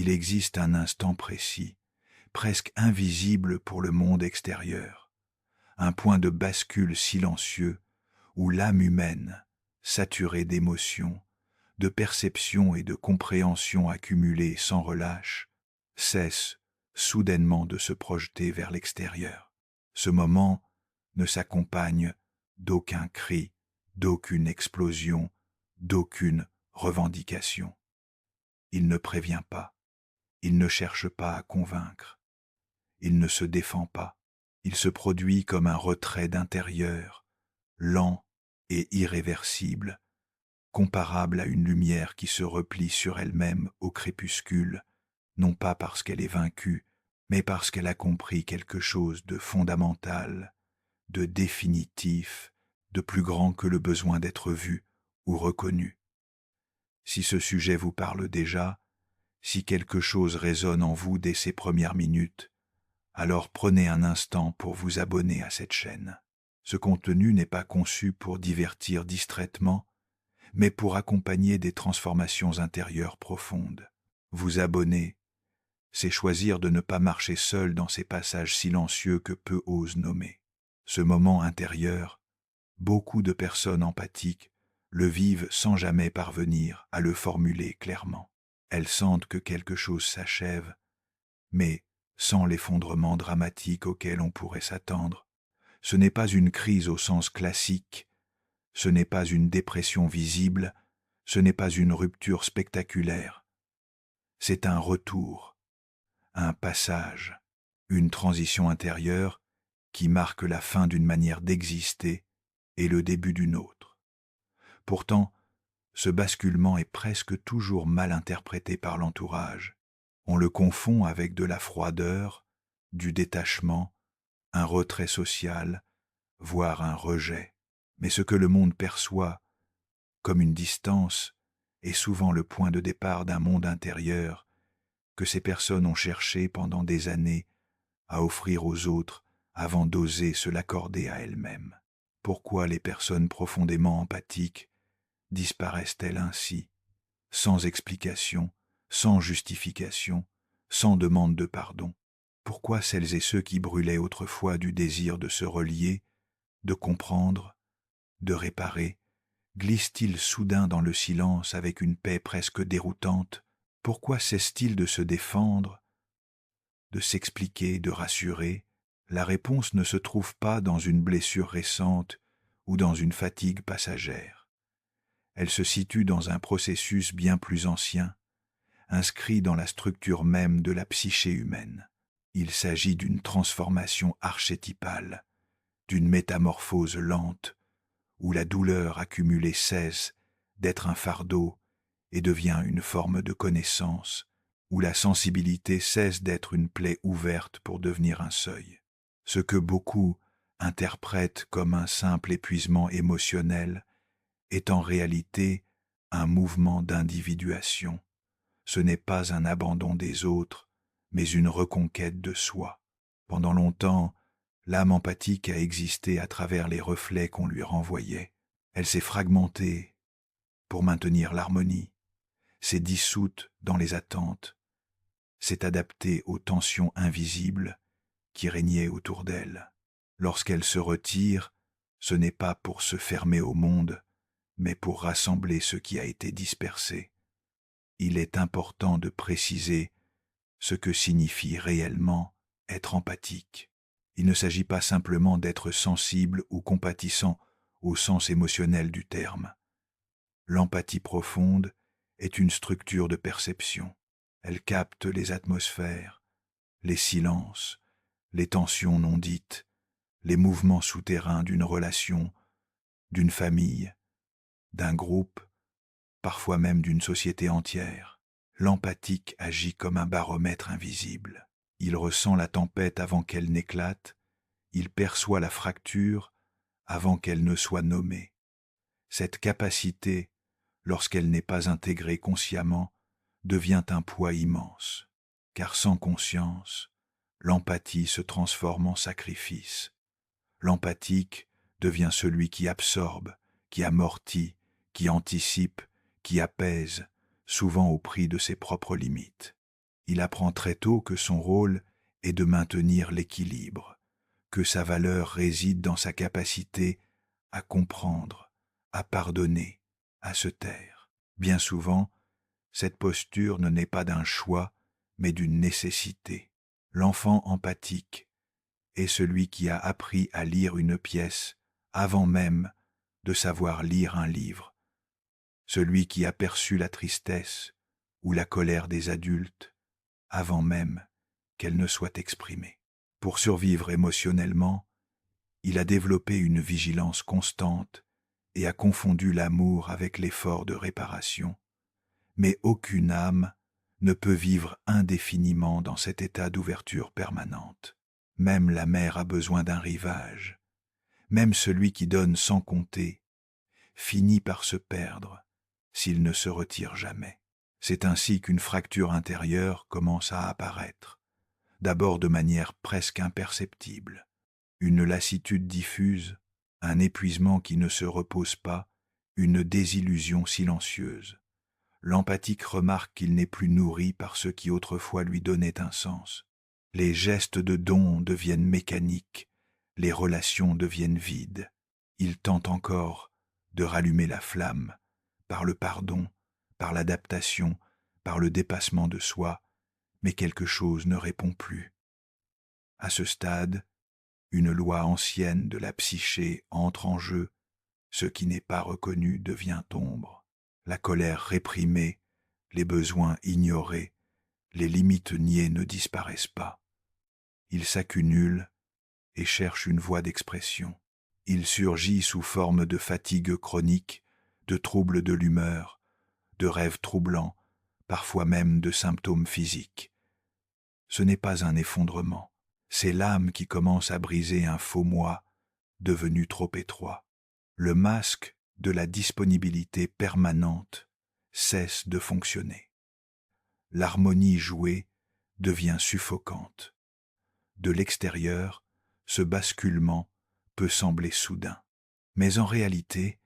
il existe un instant précis, presque invisible pour le monde extérieur, un point de bascule silencieux où l'âme humaine, saturée d'émotions, de perceptions et de compréhensions accumulées sans relâche, cesse soudainement de se projeter vers l'extérieur. Ce moment ne s'accompagne d'aucun cri, d'aucune explosion, d'aucune revendication. Il ne prévient pas, il ne cherche pas à convaincre, il ne se défend pas, il se produit comme un retrait d'intérieur, lent et irréversible, comparable à une lumière qui se replie sur elle-même au crépuscule, non pas parce qu'elle est vaincue, mais parce qu'elle a compris quelque chose de fondamental, de définitif, de plus grand que le besoin d'être vu ou reconnu. Si ce sujet vous parle déjà, si quelque chose résonne en vous dès ces premières minutes, alors prenez un instant pour vous abonner à cette chaîne. Ce contenu n'est pas conçu pour divertir distraitement, mais pour accompagner des transformations intérieures profondes. Vous abonner, c'est choisir de ne pas marcher seul dans ces passages silencieux que peu osent nommer. Ce moment intérieur, beaucoup de personnes empathiques le vivent sans jamais parvenir à le formuler clairement. Elles sentent que quelque chose s'achève, mais sans l'effondrement dramatique auquel on pourrait s'attendre. Ce n'est pas une crise au sens classique, ce n'est pas une dépression visible, ce n'est pas une rupture spectaculaire. C'est un retour, un passage, une transition intérieure qui marque la fin d'une manière d'exister et le début d'une autre. Pourtant, ce basculement est presque toujours mal interprété par l'entourage. On le confond avec de la froideur, du détachement, un retrait social, voire un rejet. Mais ce que le monde perçoit comme une distance est souvent le point de départ d'un monde intérieur que ces personnes ont cherché pendant des années à offrir aux autres avant d'oser se l'accorder à elles-mêmes. Pourquoi les personnes profondément empathiques disparaissent-elles ainsi, sans explication, sans justification, sans demande de pardon? Pourquoi celles et ceux qui brûlaient autrefois du désir de se relier, de comprendre, de réparer, glissent-ils soudain dans le silence avec une paix presque déroutante? Pourquoi cessent-ils de se défendre, de s'expliquer, de rassurer? La réponse ne se trouve pas dans une blessure récente ou dans une fatigue passagère. Elle se situe dans un processus bien plus ancien, inscrit dans la structure même de la psyché humaine. Il s'agit d'une transformation archétypale, d'une métamorphose lente, où la douleur accumulée cesse d'être un fardeau et devient une forme de connaissance, où la sensibilité cesse d'être une plaie ouverte pour devenir un seuil. Ce que beaucoup interprètent comme un simple épuisement émotionnel est en réalité un mouvement d'individuation. Ce n'est pas un abandon des autres, mais une reconquête de soi. Pendant longtemps, l'âme empathique a existé à travers les reflets qu'on lui renvoyait. Elle s'est fragmentée pour maintenir l'harmonie, s'est dissoute dans les attentes, s'est adaptée aux tensions invisibles qui régnaient autour d'elle. Lorsqu'elle se retire, ce n'est pas pour se fermer au monde, mais pour rassembler ce qui a été dispersé. Il est important de préciser ce que signifie réellement être empathique. Il ne s'agit pas simplement d'être sensible ou compatissant au sens émotionnel du terme. L'empathie profonde est une structure de perception. Elle capte les atmosphères, les silences, les tensions non dites, les mouvements souterrains d'une relation, d'une famille, d'un groupe, parfois même d'une société entière. L'empathique agit comme un baromètre invisible. Il ressent la tempête avant qu'elle n'éclate, il perçoit la fracture avant qu'elle ne soit nommée. Cette capacité, lorsqu'elle n'est pas intégrée consciemment, devient un poids immense, car sans conscience, l'empathie se transforme en sacrifice. L'empathique devient celui qui absorbe, qui amortit, qui anticipe, qui apaise, souvent au prix de ses propres limites. Il apprend très tôt que son rôle est de maintenir l'équilibre, que sa valeur réside dans sa capacité à comprendre, à pardonner, à se taire. Bien souvent, cette posture ne naît pas d'un choix, mais d'une nécessité. L'enfant empathique est celui qui a appris à lire une pièce avant même de savoir lire un livre, celui qui a perçu la tristesse ou la colère des adultes avant même qu'elle ne soit exprimée. Pour survivre émotionnellement, il a développé une vigilance constante et a confondu l'amour avec l'effort de réparation. Mais aucune âme ne peut vivre indéfiniment dans cet état d'ouverture permanente. Même la mer a besoin d'un rivage. Même celui qui donne sans compter finit par se perdre s'il ne se retire jamais. C'est ainsi qu'une fracture intérieure commence à apparaître, d'abord de manière presque imperceptible. Une lassitude diffuse, un épuisement qui ne se repose pas, une désillusion silencieuse. L'empathique remarque qu'il n'est plus nourri par ce qui autrefois lui donnait un sens. Les gestes de don deviennent mécaniques, les relations deviennent vides. Il tente encore de rallumer la flamme, par le pardon, par l'adaptation, par le dépassement de soi, mais quelque chose ne répond plus. À ce stade, une loi ancienne de la psyché entre en jeu, ce qui n'est pas reconnu devient ombre. La colère réprimée, les besoins ignorés, les limites niées ne disparaissent pas. Ils s'accumulent et cherchent une voie d'expression. Il surgit sous forme de fatigue chronique, de troubles de l'humeur, de rêves troublants, parfois même de symptômes physiques. Ce n'est pas un effondrement, c'est l'âme qui commence à briser un faux moi devenu trop étroit. Le masque de la disponibilité permanente cesse de fonctionner. L'harmonie jouée devient suffocante. De l'extérieur, ce basculement peut sembler soudain, mais en réalité,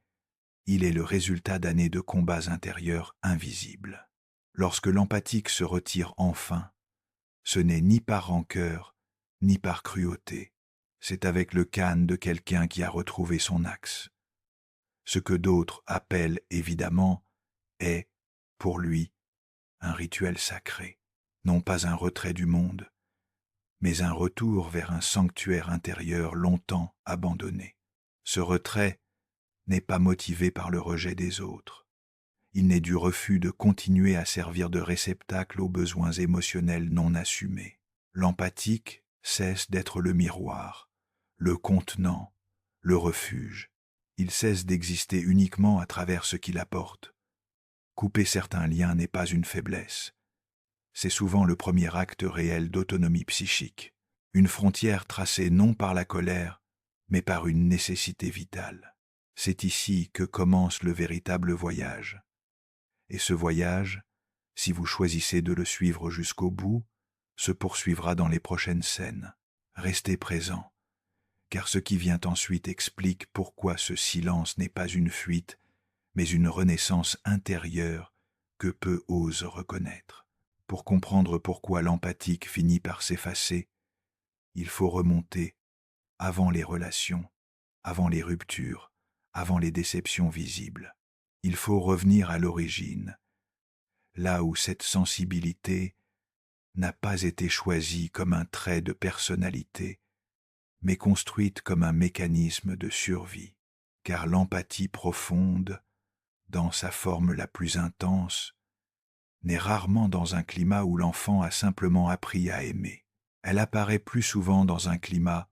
il est le résultat d'années de combats intérieurs invisibles. Lorsque l'empathique se retire enfin, ce n'est ni par rancœur, ni par cruauté, c'est avec le calme de quelqu'un qui a retrouvé son axe. Ce que d'autres appellent évidemment est, pour lui, un rituel sacré, non pas un retrait du monde, mais un retour vers un sanctuaire intérieur longtemps abandonné. Ce retrait n'est pas motivé par le rejet des autres. Il n'est du refus de continuer à servir de réceptacle aux besoins émotionnels non assumés. L'empathique cesse d'être le miroir, le contenant, le refuge. Il cesse d'exister uniquement à travers ce qu'il apporte. Couper certains liens n'est pas une faiblesse. C'est souvent le premier acte réel d'autonomie psychique. Une frontière tracée non par la colère, mais par une nécessité vitale. C'est ici que commence le véritable voyage. Et ce voyage, si vous choisissez de le suivre jusqu'au bout, se poursuivra dans les prochaines scènes. Restez présent, car ce qui vient ensuite explique pourquoi ce silence n'est pas une fuite, mais une renaissance intérieure que peu osent reconnaître. Pour comprendre pourquoi l'empathique finit par s'effacer, il faut remonter avant les relations, avant les ruptures, avant les déceptions visibles. Il faut revenir à l'origine, là où cette sensibilité n'a pas été choisie comme un trait de personnalité, mais construite comme un mécanisme de survie, car l'empathie profonde, dans sa forme la plus intense, n'est rarement dans un climat où l'enfant a simplement appris à aimer. Elle apparaît plus souvent dans un climat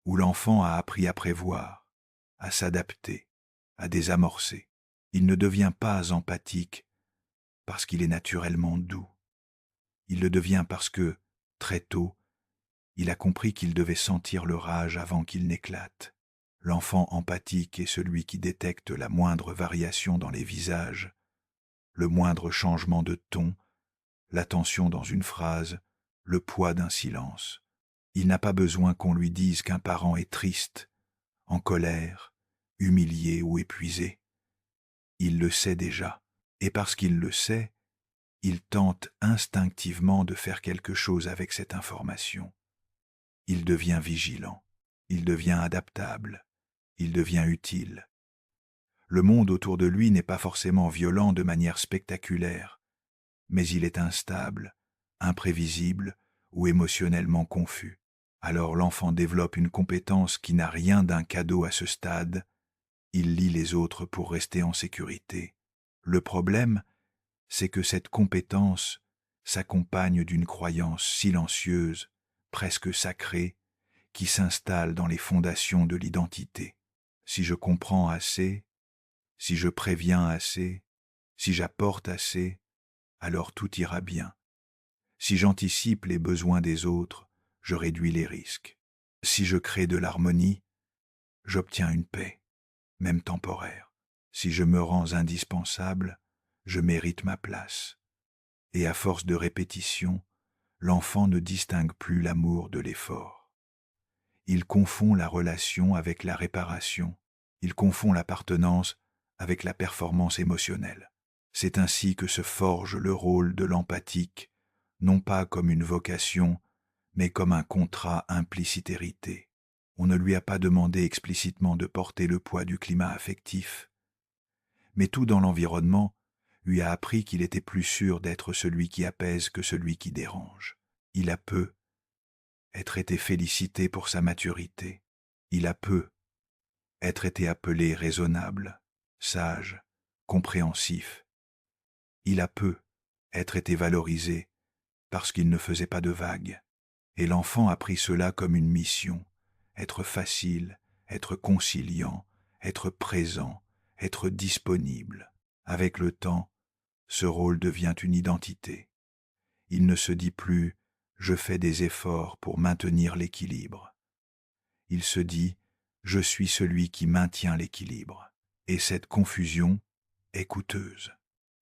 où l'enfant a appris à prévoir, à s'adapter, à désamorcer. Il ne devient pas empathique parce qu'il est naturellement doux. Il le devient parce que, très tôt, il a compris qu'il devait sentir le rage avant qu'il n'éclate. L'enfant empathique est celui qui détecte la moindre variation dans les visages, le moindre changement de ton, la tension dans une phrase, le poids d'un silence. Il n'a pas besoin qu'on lui dise qu'un parent est triste, en colère, humilié ou épuisé. Il le sait déjà, et parce qu'il le sait, Il tente instinctivement de faire quelque chose avec cette information. Il devient vigilant, il devient adaptable, il devient utile. Le monde autour de lui n'est pas forcément violent de manière spectaculaire, mais il est instable, imprévisible ou émotionnellement confus. Alors l'enfant développe une compétence qui n'a rien d'un cadeau à ce stade. Il lie les autres pour rester en sécurité. Le problème, c'est que cette compétence s'accompagne d'une croyance silencieuse, presque sacrée, qui s'installe dans les fondations de l'identité. Si je comprends assez, si je préviens assez, si j'apporte assez, alors tout ira bien. Si j'anticipe les besoins des autres, je réduis les risques. Si je crée de l'harmonie, j'obtiens une paix, même temporaire. Si je me rends indispensable, je mérite ma place. Et à force de répétition, l'enfant ne distingue plus l'amour de l'effort. Il confond la relation avec la réparation. Il confond l'appartenance avec la performance émotionnelle. C'est ainsi que se forge le rôle de l'empathique, non pas comme une vocation, mais comme un contrat implicite hérité. On ne lui a pas demandé explicitement de porter le poids du climat affectif, mais tout dans l'environnement lui a appris qu'il était plus sûr d'être celui qui apaise que celui qui dérange. Il a peu être été félicité pour sa maturité. Il a peu être été appelé raisonnable, sage, compréhensif. Il a peu être été valorisé parce qu'il ne faisait pas de vagues. Et l'enfant a pris cela comme une mission, être facile, être conciliant, être présent, être disponible. Avec le temps, ce rôle devient une identité. Il ne se dit plus « je fais des efforts pour maintenir l'équilibre ». Il se dit « je suis celui qui maintient l'équilibre ». Et cette confusion est coûteuse,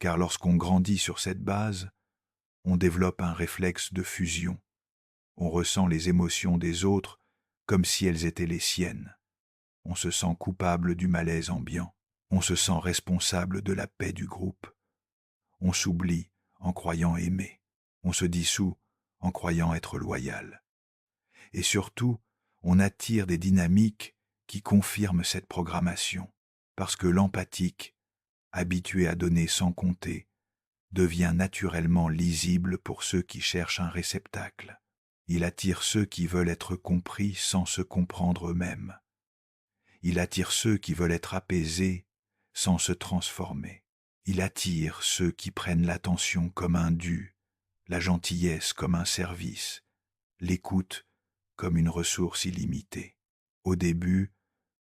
car lorsqu'on grandit sur cette base, on développe un réflexe de fusion. On ressent les émotions des autres comme si elles étaient les siennes. On se sent coupable du malaise ambiant. On se sent responsable de la paix du groupe. On s'oublie en croyant aimer. On se dissout en croyant être loyal. Et surtout, on attire des dynamiques qui confirment cette programmation, parce que l'empathique, habitué à donner sans compter, devient naturellement lisible pour ceux qui cherchent un réceptacle. Il attire ceux qui veulent être compris sans se comprendre eux-mêmes. Il attire ceux qui veulent être apaisés sans se transformer. Il attire ceux qui prennent l'attention comme un dû, la gentillesse comme un service, l'écoute comme une ressource illimitée. Au début,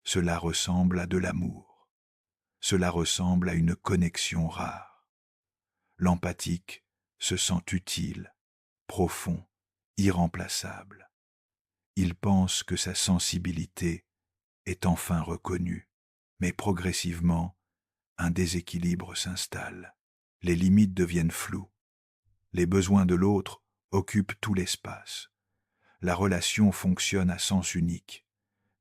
cela ressemble à de l'amour. Cela ressemble à une connexion rare. L'empathique se sent utile, profond, irremplaçable. Il pense que sa sensibilité est enfin reconnue, mais progressivement, un déséquilibre s'installe. Les limites deviennent floues. Les besoins de l'autre occupent tout l'espace. La relation fonctionne à sens unique,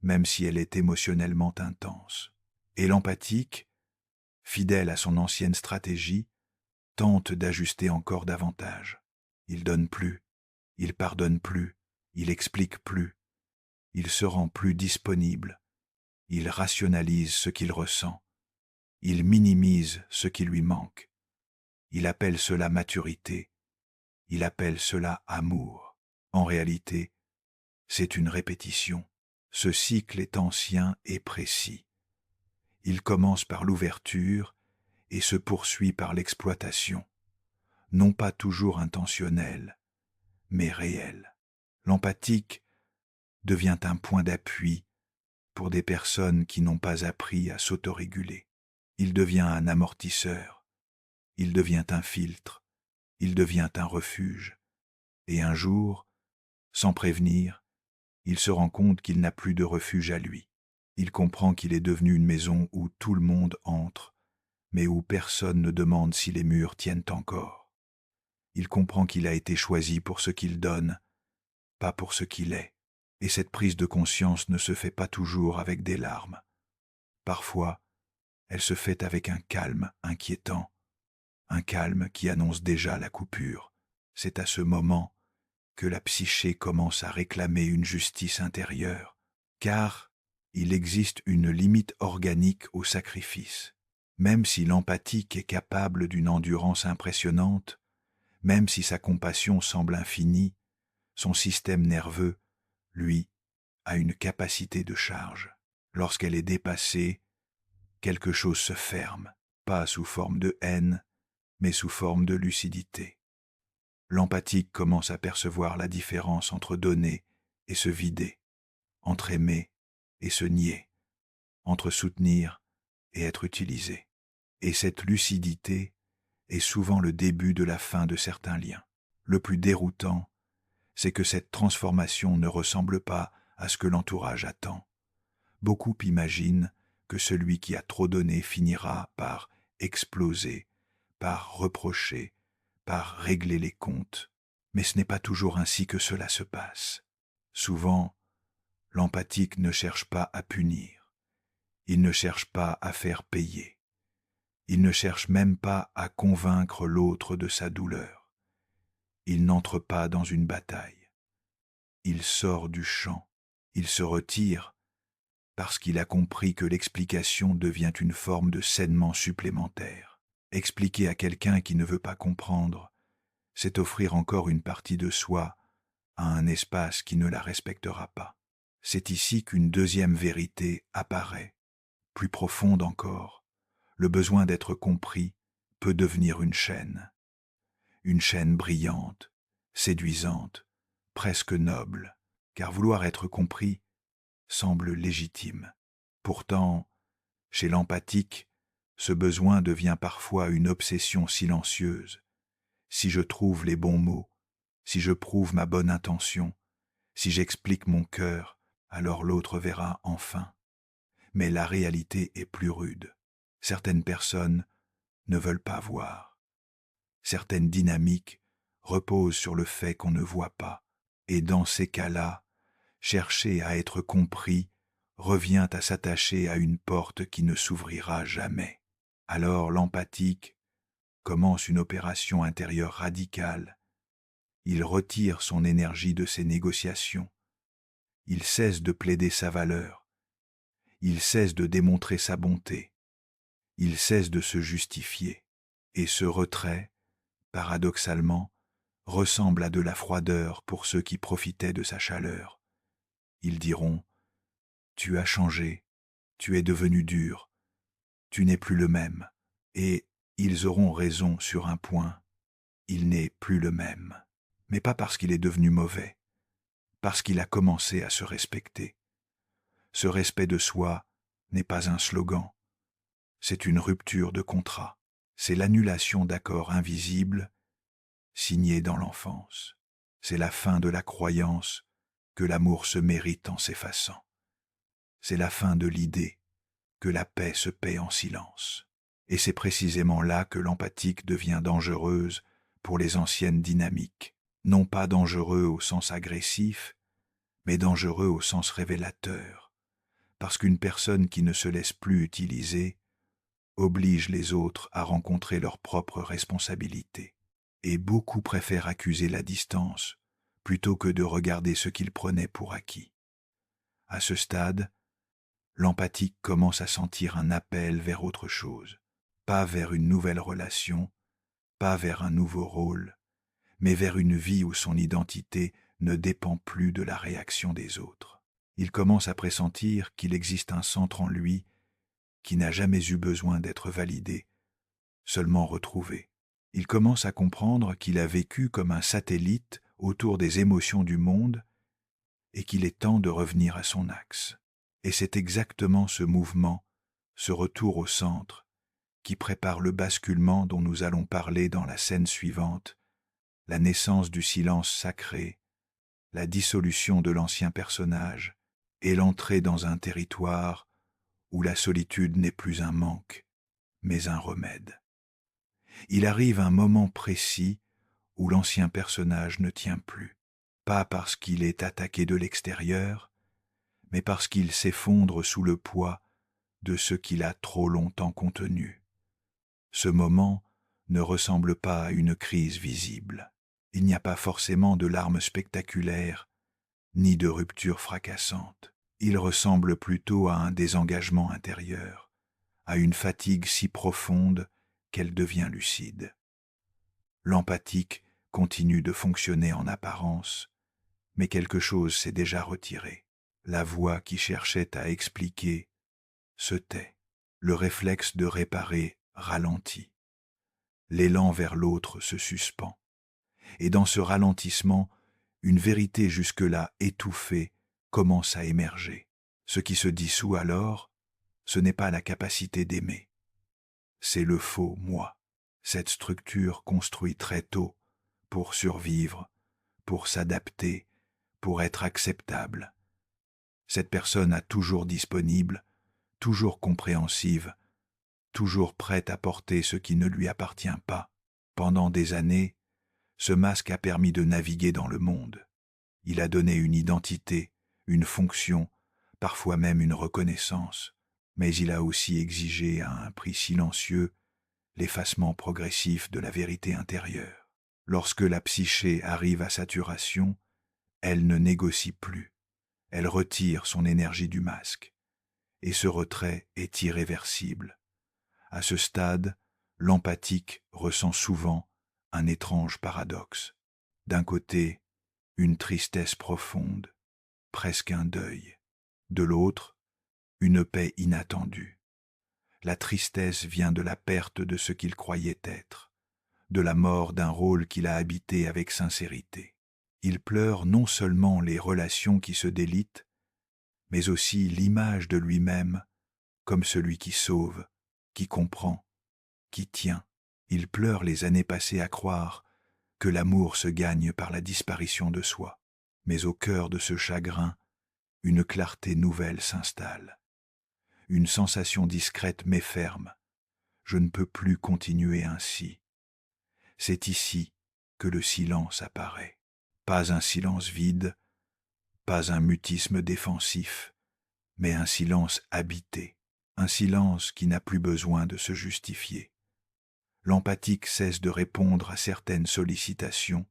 même si elle est émotionnellement intense. Et l'empathique, fidèle à son ancienne stratégie, tente d'ajuster encore davantage. Il donne plus, il pardonne plus, il explique plus, il se rend plus disponible, il rationalise ce qu'il ressent, il minimise ce qui lui manque, il appelle cela maturité, il appelle cela amour. En réalité, c'est une répétition. Ce cycle est ancien et précis. Il commence par l'ouverture et se poursuit par l'exploitation, non pas toujours intentionnelle, mais réelle. L'empathique devient un point d'appui pour des personnes qui n'ont pas appris à s'autoréguler. Il devient un amortisseur, il devient un filtre, il devient un refuge. Et un jour, sans prévenir, il se rend compte qu'il n'a plus de refuge à lui. Il comprend qu'il est devenu une maison où tout le monde entre, mais où personne ne demande si les murs tiennent encore. Il comprend qu'il a été choisi pour ce qu'il donne, pas pour ce qu'il est. Et cette prise de conscience ne se fait pas toujours avec des larmes. Parfois, elle se fait avec un calme inquiétant, un calme qui annonce déjà la coupure. C'est à ce moment que la psyché commence à réclamer une justice intérieure, car il existe une limite organique au sacrifice. Même si l'empathique est capable d'une endurance impressionnante, même si sa compassion semble infinie, son système nerveux, lui, a une capacité de charge. Lorsqu'elle est dépassée, quelque chose se ferme, pas sous forme de haine, mais sous forme de lucidité. L'empathique commence à percevoir la différence entre donner et se vider, entre aimer et se nier, entre soutenir et être utilisé. Et cette lucidité est souvent le début de la fin de certains liens. Le plus déroutant, c'est que cette transformation ne ressemble pas à ce que l'entourage attend. Beaucoup imaginent que celui qui a trop donné finira par exploser, par reprocher, par régler les comptes. Mais ce n'est pas toujours ainsi que cela se passe. Souvent, l'empathique ne cherche pas à punir. Il ne cherche pas à faire payer. Il ne cherche même pas à convaincre l'autre de sa douleur. Il n'entre pas dans une bataille. Il sort du champ. Il se retire parce qu'il a compris que l'explication devient une forme de sainement supplémentaire. Expliquer à quelqu'un qui ne veut pas comprendre, c'est offrir encore une partie de soi à un espace qui ne la respectera pas. C'est ici qu'une deuxième vérité apparaît, plus profonde encore. Le besoin d'être compris peut devenir une chaîne brillante, séduisante, presque noble, car vouloir être compris semble légitime. Pourtant, chez l'empathique, ce besoin devient parfois une obsession silencieuse. Si je trouve les bons mots, si je prouve ma bonne intention, si j'explique mon cœur, alors l'autre verra enfin. Mais la réalité est plus rude. Certaines personnes ne veulent pas voir. Certaines dynamiques reposent sur le fait qu'on ne voit pas. Et dans ces cas-là, chercher à être compris revient à s'attacher à une porte qui ne s'ouvrira jamais. Alors l'empathique commence une opération intérieure radicale. Il retire son énergie de ses négociations. Il cesse de plaider sa valeur. Il cesse de démontrer sa bonté. Il cesse de se justifier. Et ce retrait, paradoxalement, ressemble à de la froideur pour ceux qui profitaient de sa chaleur. Ils diront « Tu as changé, tu es devenu dur, tu n'es plus le même. » Et ils auront raison sur un point, il n'est plus le même. Mais pas parce qu'il est devenu mauvais, parce qu'il a commencé à se respecter. Ce respect de soi n'est pas un slogan, c'est une rupture de contrat, c'est l'annulation d'accords invisibles signés dans l'enfance. C'est la fin de la croyance que l'amour se mérite en s'effaçant. C'est la fin de l'idée que la paix se paie en silence. Et c'est précisément là que l'empathique devient dangereuse pour les anciennes dynamiques. Non pas dangereux au sens agressif, mais dangereux au sens révélateur. Parce qu'une personne qui ne se laisse plus utiliser oblige les autres à rencontrer leurs propres responsabilités. Et beaucoup préfèrent accuser la distance plutôt que de regarder ce qu'ils prenaient pour acquis. À ce stade, l'empathique commence à sentir un appel vers autre chose, pas vers une nouvelle relation, pas vers un nouveau rôle, mais vers une vie où son identité ne dépend plus de la réaction des autres. Il commence à pressentir qu'il existe un centre en lui qui n'a jamais eu besoin d'être validé, seulement retrouvé. Il commence à comprendre qu'il a vécu comme un satellite autour des émotions du monde et qu'il est temps de revenir à son axe. Et c'est exactement ce mouvement, ce retour au centre, qui prépare le basculement dont nous allons parler dans la scène suivante, la naissance du silence sacré, la dissolution de l'ancien personnage et l'entrée dans un territoire où la solitude n'est plus un manque, mais un remède. Il arrive un moment précis où l'ancien personnage ne tient plus, pas parce qu'il est attaqué de l'extérieur, mais parce qu'il s'effondre sous le poids de ce qu'il a trop longtemps contenu. Ce moment ne ressemble pas à une crise visible. Il n'y a pas forcément de larmes spectaculaires, ni de rupture fracassante. Il ressemble plutôt à un désengagement intérieur, à une fatigue si profonde qu'elle devient lucide. L'empathique continue de fonctionner en apparence, mais quelque chose s'est déjà retiré. La voix qui cherchait à expliquer se tait. Le réflexe de réparer ralentit. L'élan vers l'autre se suspend. Et dans ce ralentissement, une vérité jusque-là étouffée commence à émerger. Ce qui se dissout alors, ce n'est pas la capacité d'aimer. C'est le faux moi. Cette structure construite très tôt pour survivre, pour s'adapter, pour être acceptable. Cette personne a toujours disponible, toujours compréhensive, toujours prête à porter ce qui ne lui appartient pas. Pendant des années, ce masque a permis de naviguer dans le monde. Il a donné une identité, une fonction, parfois même une reconnaissance, mais il a aussi exigé à un prix silencieux l'effacement progressif de la vérité intérieure. Lorsque la psyché arrive à saturation, elle ne négocie plus, elle retire son énergie du masque, et ce retrait est irréversible. À ce stade, l'empathique ressent souvent un étrange paradoxe. D'un côté, une tristesse profonde, presque un deuil. De l'autre, une paix inattendue. La tristesse vient de la perte de ce qu'il croyait être, de la mort d'un rôle qu'il a habité avec sincérité. Il pleure non seulement les relations qui se délitent, mais aussi l'image de lui-même comme celui qui sauve, qui comprend, qui tient. Il pleure les années passées à croire que l'amour se gagne par la disparition de soi. Mais au cœur de ce chagrin, une clarté nouvelle s'installe. Une sensation discrète mais ferme. Je ne peux plus continuer ainsi. C'est ici que le silence apparaît. Pas un silence vide, pas un mutisme défensif, mais un silence habité, un silence qui n'a plus besoin de se justifier. L'empathique cesse de répondre à certaines sollicitations,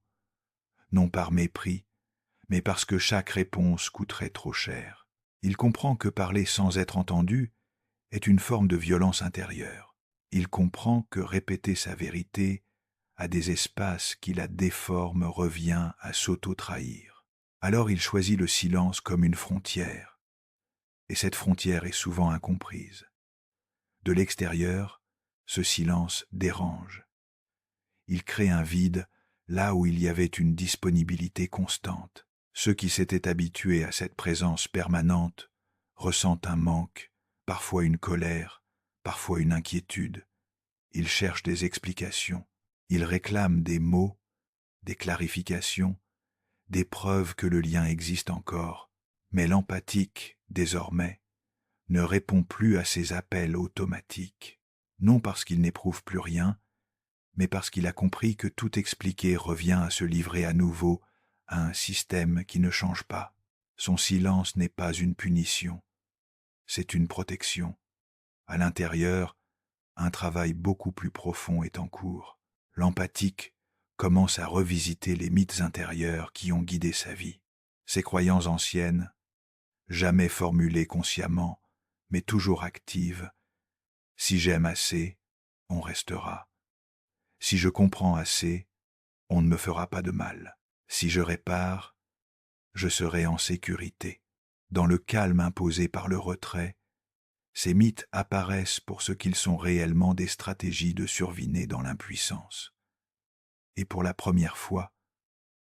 non par mépris, mais parce que chaque réponse coûterait trop cher. Il comprend que parler sans être entendu est une forme de violence intérieure. Il comprend que répéter sa vérité à des espaces qui la déforment revient à s'auto-trahir. Alors il choisit le silence comme une frontière, et cette frontière est souvent incomprise. De l'extérieur, ce silence dérange. Il crée un vide là où il y avait une disponibilité constante. Ceux qui s'étaient habitués à cette présence permanente ressentent un manque, parfois une colère, parfois une inquiétude. Ils cherchent des explications. Ils réclament des mots, des clarifications, des preuves que le lien existe encore. Mais l'empathique, désormais, ne répond plus à ces appels automatiques, non parce qu'il n'éprouve plus rien, mais parce qu'il a compris que tout expliquer revient à se livrer à nouveau à un système qui ne change pas. Son silence n'est pas une punition, c'est une protection. À l'intérieur, un travail beaucoup plus profond est en cours. L'empathique commence à revisiter les mythes intérieurs qui ont guidé sa vie. Ses croyances anciennes, jamais formulées consciemment, mais toujours actives. Si j'aime assez, on restera. Si je comprends assez, on ne me fera pas de mal. Si je répare, je serai en sécurité. Dans le calme imposé par le retrait, ces mythes apparaissent pour ce qu'ils sont réellement des stratégies de survie nées dans l'impuissance. Et pour la première fois,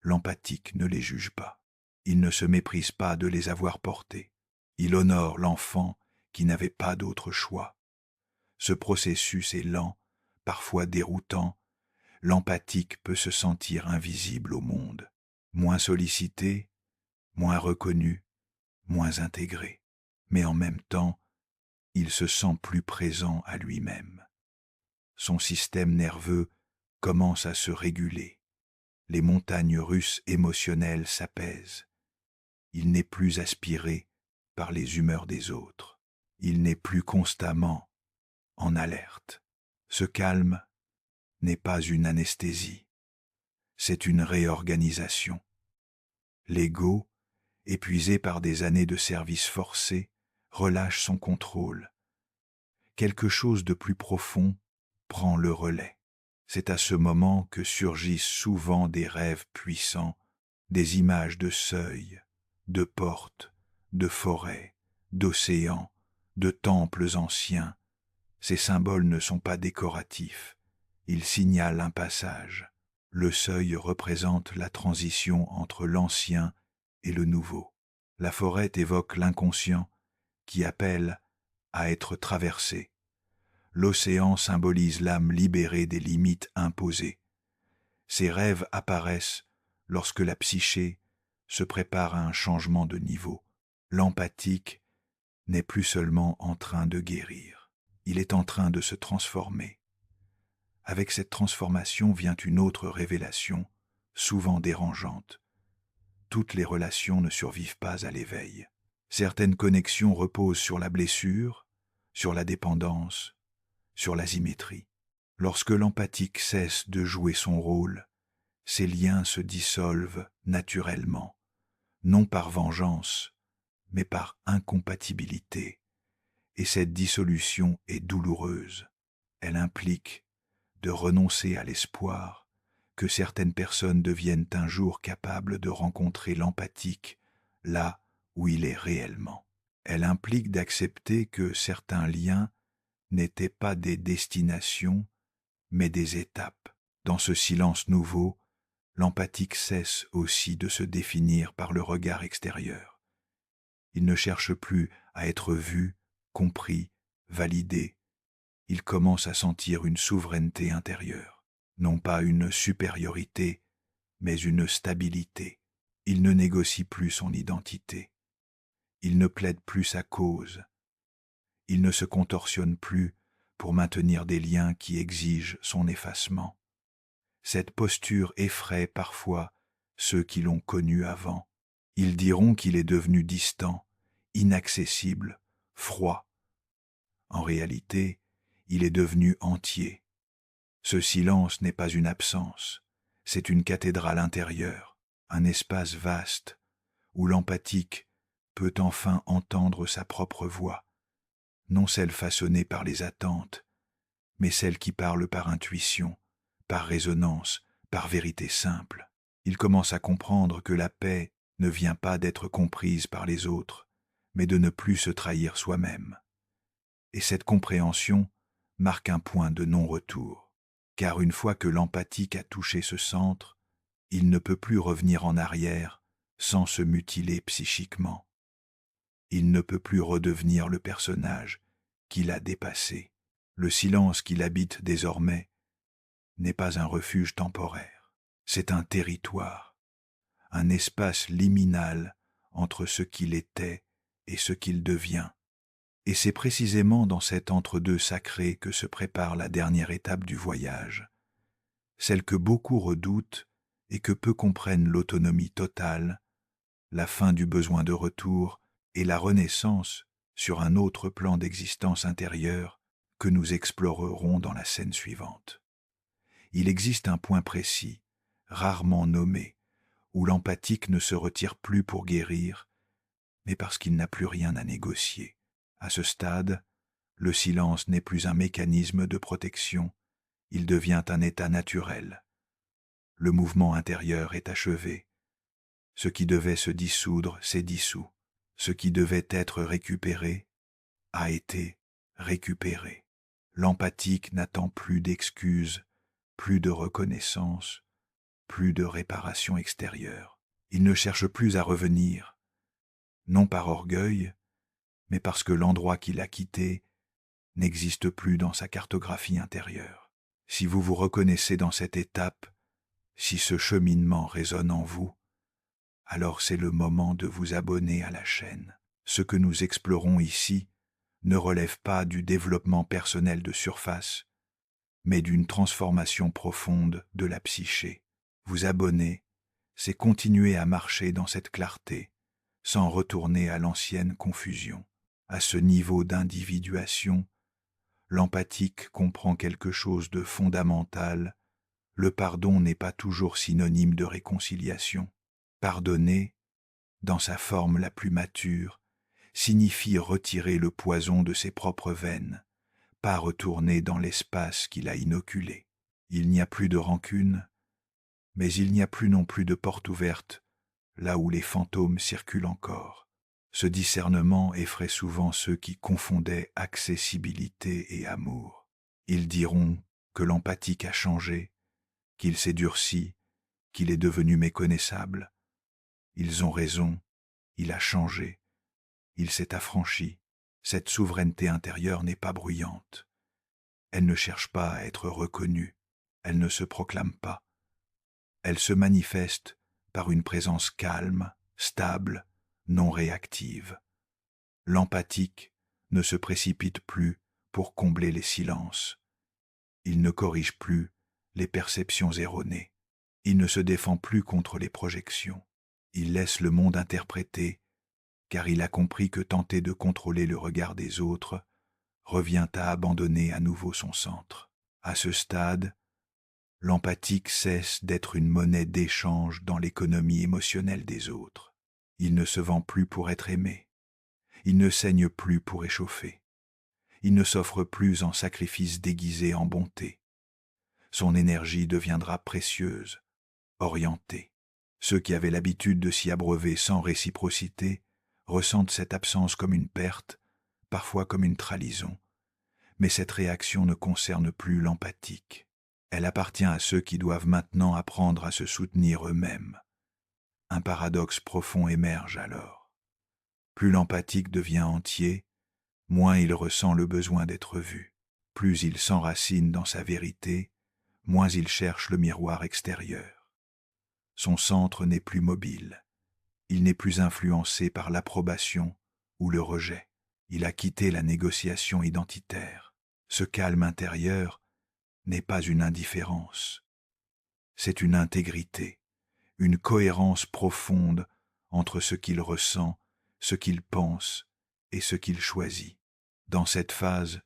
l'empathique ne les juge pas. Il ne se méprise pas de les avoir portés. Il honore l'enfant qui n'avait pas d'autre choix. Ce processus est lent, parfois déroutant. L'empathique peut se sentir invisible au monde, moins sollicité, moins reconnu, moins intégré. Mais en même temps, il se sent plus présent à lui-même. Son système nerveux commence à se réguler. Les montagnes russes émotionnelles s'apaisent. Il n'est plus aspiré par les humeurs des autres. Il n'est plus constamment en alerte. Ce calme n'est pas une anesthésie, c'est une réorganisation. L'ego, épuisé par des années de service forcé, relâche son contrôle. Quelque chose de plus profond prend le relais. C'est à ce moment que surgissent souvent des rêves puissants, des images de seuils, de portes, de forêts, d'océans, de temples anciens. Ces symboles ne sont pas décoratifs, ils signalent un passage. Le seuil représente la transition entre l'ancien et le nouveau. La forêt évoque l'inconscient qui appelle à être traversé. L'océan symbolise l'âme libérée des limites imposées. Ces rêves apparaissent lorsque la psyché se prépare à un changement de niveau. L'empathique n'est plus seulement en train de guérir, il est en train de se transformer. Avec cette transformation vient une autre révélation, souvent dérangeante. Toutes les relations ne survivent pas à l'éveil. Certaines connexions reposent sur la blessure, sur la dépendance, sur l'asymétrie. Lorsque l'empathique cesse de jouer son rôle, ces liens se dissolvent naturellement, non par vengeance, mais par incompatibilité. Et cette dissolution est douloureuse. Elle implique de renoncer à l'espoir que certaines personnes deviennent un jour capables de rencontrer l'empathique là où il est réellement. Elle implique d'accepter que certains liens n'étaient pas des destinations, mais des étapes. Dans ce silence nouveau, l'empathique cesse aussi de se définir par le regard extérieur. Il ne cherche plus à être vu, compris, validé. Il commence à sentir une souveraineté intérieure, non pas une supériorité, mais une stabilité. Il ne négocie plus son identité. Il ne plaide plus sa cause. Il ne se contorsionne plus pour maintenir des liens qui exigent son effacement. Cette posture effraie parfois ceux qui l'ont connu avant. Ils diront qu'il est devenu distant, inaccessible, froid. En réalité, il est devenu entier. Ce silence n'est pas une absence, c'est une cathédrale intérieure, un espace vaste où l'empathique peut enfin entendre sa propre voix, non celle façonnée par les attentes, mais celle qui parle par intuition, par résonance, par vérité simple. Il commence à comprendre que la paix ne vient pas d'être comprise par les autres, mais de ne plus se trahir soi-même. Et cette compréhension marque un point de non-retour, car une fois que l'empathique a touché ce centre, il ne peut plus revenir en arrière sans se mutiler psychiquement. Il ne peut plus redevenir le personnage qu'il a dépassé. Le silence qu'il habite désormais n'est pas un refuge temporaire, c'est un territoire, un espace liminal entre ce qu'il était et ce qu'il devient. Et c'est précisément dans cet entre-deux sacré que se prépare la dernière étape du voyage, celle que beaucoup redoutent et que peu comprennent: l'autonomie totale, la fin du besoin de retour et la renaissance sur un autre plan d'existence intérieure que nous explorerons dans la scène suivante. Il existe un point précis, rarement nommé, où l'empathique ne se retire plus pour guérir, mais parce qu'il n'a plus rien à négocier. À ce stade, le silence n'est plus un mécanisme de protection, il devient un état naturel. Le mouvement intérieur est achevé. Ce qui devait se dissoudre s'est dissous. Ce qui devait être récupéré a été récupéré. L'empathique n'attend plus d'excuses, plus de reconnaissance, plus de réparation extérieure. Il ne cherche plus à revenir, non par orgueil, mais parce que l'endroit qu'il a quitté n'existe plus dans sa cartographie intérieure. Si vous vous reconnaissez dans cette étape, si ce cheminement résonne en vous, alors c'est le moment de vous abonner à la chaîne. Ce que nous explorons ici ne relève pas du développement personnel de surface, mais d'une transformation profonde de la psyché. Vous abonner, c'est continuer à marcher dans cette clarté, sans retourner à l'ancienne confusion. À ce niveau d'individuation, L'empathique comprend quelque chose de fondamental. Le pardon n'est pas toujours synonyme de réconciliation. Pardonner, dans sa forme la plus mature, signifie retirer le poison de ses propres veines, pas retourner dans l'espace qu'il a inoculé. Il n'y a plus de rancune, mais il n'y a plus non plus de porte ouverte, là où les fantômes circulent encore. Ce discernement effraie souvent ceux qui confondaient accessibilité et amour. Ils diront que l'empathique a changé, qu'il s'est durci, qu'il est devenu méconnaissable. Ils ont raison, il a changé, il s'est affranchi. Cette souveraineté intérieure n'est pas bruyante. Elle ne cherche pas à être reconnue, elle ne se proclame pas. Elle se manifeste par une présence calme, stable, non réactive. L'empathique ne se précipite plus pour combler les silences. Il ne corrige plus les perceptions erronées. Il ne se défend plus contre les projections. Il laisse le monde interpréter, car il a compris que tenter de contrôler le regard des autres revient à abandonner à nouveau son centre. À ce stade, l'empathique cesse d'être une monnaie d'échange dans l'économie émotionnelle des autres. Il ne se vend plus pour être aimé. Il ne saigne plus pour échauffer. Il ne s'offre plus en sacrifice déguisé en bonté. Son énergie deviendra précieuse, orientée. Ceux qui avaient l'habitude de s'y abreuver sans réciprocité ressentent cette absence comme une perte, parfois comme une trahison. Mais cette réaction ne concerne plus l'empathique. Elle appartient à ceux qui doivent maintenant apprendre à se soutenir eux-mêmes. Un paradoxe profond émerge alors. Plus l'empathique devient entier, moins il ressent le besoin d'être vu. Plus il s'enracine dans sa vérité, moins il cherche le miroir extérieur. Son centre n'est plus mobile. Il n'est plus influencé par l'approbation ou le rejet. Il a quitté la négociation identitaire. Ce calme intérieur n'est pas une indifférence. C'est une intégrité, une cohérence profonde entre ce qu'il ressent, ce qu'il pense et ce qu'il choisit. Dans cette phase,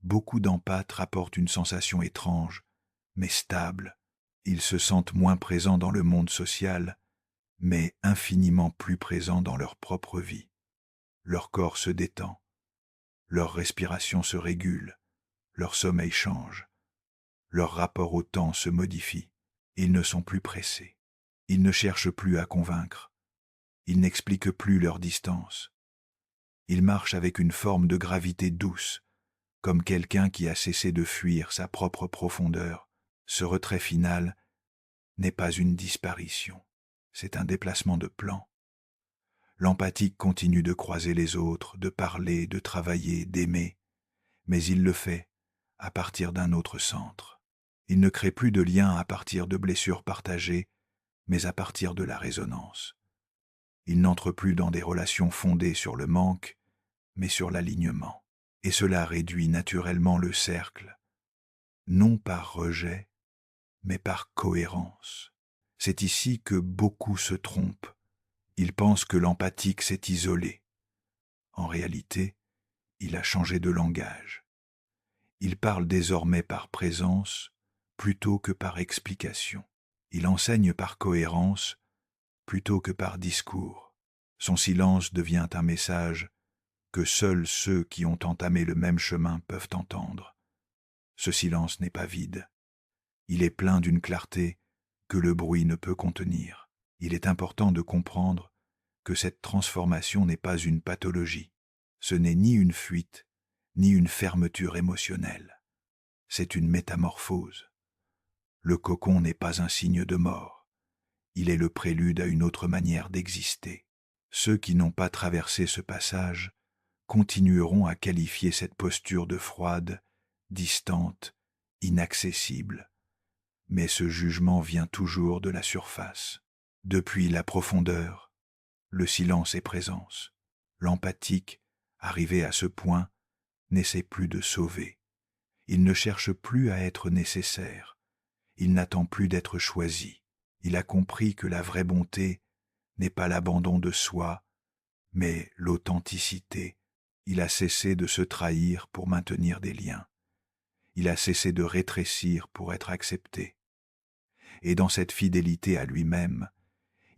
beaucoup d'empathes rapportent une sensation étrange, mais stable. Ils se sentent moins présents dans le monde social, mais infiniment plus présents dans leur propre vie. Leur corps se détend, leur respiration se régule, leur sommeil change, leur rapport au temps se modifie. Ils ne sont plus pressés. Ils ne cherchent plus à convaincre. Ils n'expliquent plus leur distance. Ils marchent avec une forme de gravité douce, comme quelqu'un qui a cessé de fuir sa propre profondeur. Ce retrait final n'est pas une disparition, c'est un déplacement de plan. L'empathique continue de croiser les autres, de parler, de travailler, d'aimer, mais il le fait à partir d'un autre centre. Il ne crée plus de liens à partir de blessures partagées, mais à partir de la résonance. Il n'entre plus dans des relations fondées sur le manque, mais sur l'alignement. Et cela réduit naturellement le cercle, non par rejet, mais par cohérence. C'est ici que beaucoup se trompent. Ils pensent que l'empathique s'est isolé. En réalité, il a changé de langage. Il parle désormais par présence plutôt que par explication. Il enseigne par cohérence plutôt que par discours. Son silence devient un message que seuls ceux qui ont entamé le même chemin peuvent entendre. Ce silence n'est pas vide. Il est plein d'une clarté que le bruit ne peut contenir. Il est important de comprendre que cette transformation n'est pas une pathologie. Ce n'est ni une fuite, ni une fermeture émotionnelle. C'est une métamorphose. Le cocon n'est pas un signe de mort. Il est le prélude à une autre manière d'exister. Ceux qui n'ont pas traversé ce passage continueront à qualifier cette posture de froide, distante, inaccessible. Mais ce jugement vient toujours de la surface. Depuis la profondeur, le silence est présence. L'empathique, arrivé à ce point, n'essaie plus de sauver. Il ne cherche plus à être nécessaire. Il n'attend plus d'être choisi. Il a compris que la vraie bonté n'est pas l'abandon de soi, mais l'authenticité. Il a cessé de se trahir pour maintenir des liens. Il a cessé de rétrécir pour être accepté. Et dans cette fidélité à lui-même,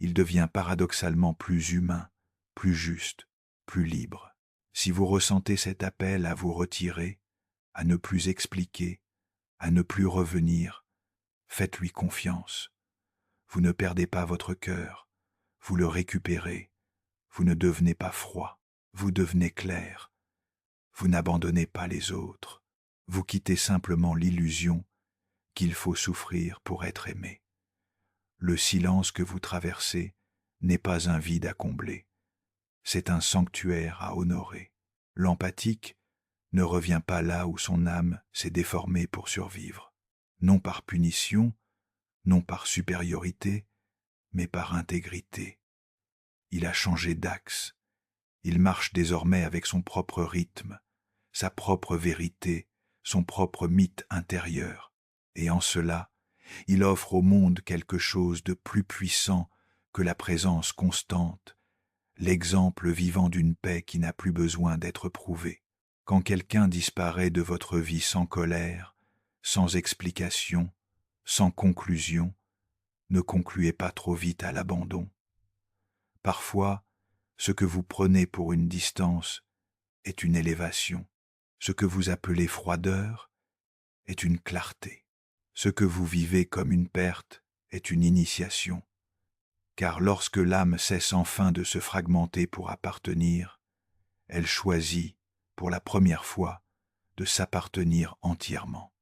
il devient paradoxalement plus humain, plus juste, plus libre. Si vous ressentez cet appel à vous retirer, à ne plus expliquer, à ne plus revenir, faites-lui confiance. Vous ne perdez pas votre cœur, vous le récupérez, vous ne devenez pas froid, vous devenez clair, vous n'abandonnez pas les autres, vous quittez simplement l'illusion qu'il faut souffrir pour être aimé. Le silence que vous traversez n'est pas un vide à combler, c'est un sanctuaire à honorer. L'empathique ne revient pas là où son âme s'est déformée pour survivre, non par punition, non par supériorité, mais par intégrité. Il a changé d'axe, il marche désormais avec son propre rythme, sa propre vérité, son propre mythe intérieur, et en cela, il offre au monde quelque chose de plus puissant que la présence constante, l'exemple vivant d'une paix qui n'a plus besoin d'être prouvée. Quand quelqu'un disparaît de votre vie sans colère, sans explication, sans conclusion, ne concluez pas trop vite à l'abandon. Parfois, ce que vous prenez pour une distance est une élévation. Ce que vous appelez froideur est une clarté. Ce que vous vivez comme une perte est une initiation. Car lorsque l'âme cesse enfin de se fragmenter pour appartenir, elle choisit, pour la première fois, de s'appartenir entièrement.